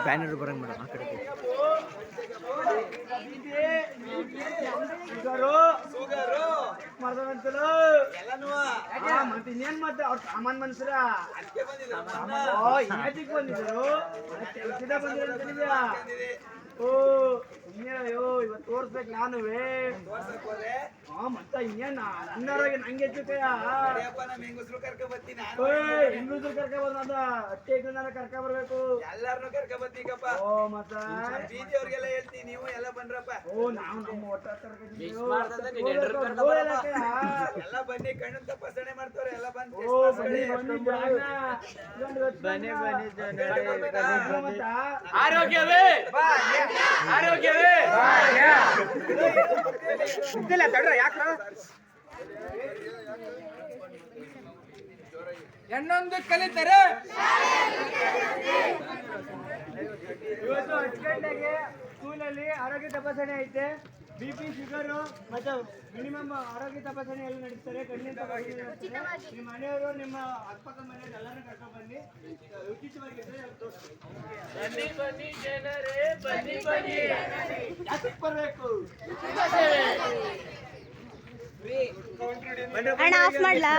banner ಬರಂಗ್ madam ಆ ಕಡೆ ಇನ್ನೇನ್ ಮತ್ತೆ ಅವ್ರ ಸಾಮಾನ್ ಮನ್ಸರ ಬಂದಿದ್ರು ಬಂದಿರ ಓ ಅಯ್ಯೋ ಇವತ್ತು ತೋರ್ಸ್ಬೇಕು ನಾನುವೇ ಮತ್ತ ಇನ್ನೇನ್ ನನ್ನವ್ರಾಗೆ ನಂಗೆ ಹೆಚ್ಚುಕಯ್ಯ ಹೆಂಗಸ್ರು ಕರ್ಕ ಬಂದ ಅಟ್ಟೆ ಕರ್ಕ ಬರ್ಬೇಕು ಎಲ್ಲಾರನು ಕರ್ಕ ಬರ್ತೀಗಪ್ಪ ಓ ಮತ್ತ ಬೀದಿಯವ್ರಿಗೆಲ್ಲ ಹೇಳ್ತೀನಿ ನೀವು ಎಲ್ಲ ಬಂದ್ರಪ್ಪ ಓ ನಾವು ನಮ್ಮ ಒಟ್ಟ ಎಲ್ಲ ಬನ್ನಿ ಕಣ್ಣು ತಪಾಸಣೆ ಮಾಡ್ತಾರೆ ಎಲ್ಲ ಬಂದು ಬನ್ನಿ ಆರೋಗ್ಯವೇ ಆರೋಗ್ಯವೇ ಇದ್ದಿಲ್ಲ ತಡ್ರ ಯಾಕ ಹೆಣ್ಣೊಂದು ಕಲಿತಾರೆ ಇವತ್ತು 10 ಗಂಟೆಗೆ ಸ್ಕೂಲಲ್ಲಿ ಆರೋಗ್ಯ ತಪಾಸಣೆ ಐತೆ BP ಶುಗರು ಮತ್ತು ಮಿನಿಮಮ್ ಆರೋಗ್ಯ ತಪಾಸಣೆ ಎಲ್ಲ ನಡೆಸ್ತಾರೆ ಕಣ್ಣಿನ ತಪಾಸಣೆ ನಡೆಸ್ತಾರೆ ನಿಮ್ಮ ಮನೆಯವರು ನಿಮ್ಮ ಅಕ್ಕಪಕ್ಕ ಮನೆಯವರು ಎಲ್ಲರೂ ಕರ್ಕೊಂಡು ಬನ್ನಿ ಉಚಿತವಾಗಿದ್ರೆ ಬನ್ನಿ ಬನ್ನಿ ಜನರೇ ಬನ್ನಿ ಬನ್ನಿ ಯಾಕೆ ಬರಬೇಕು ಅಣ್ಣ ಆಫ್ ಮಾಡ್ಲಾ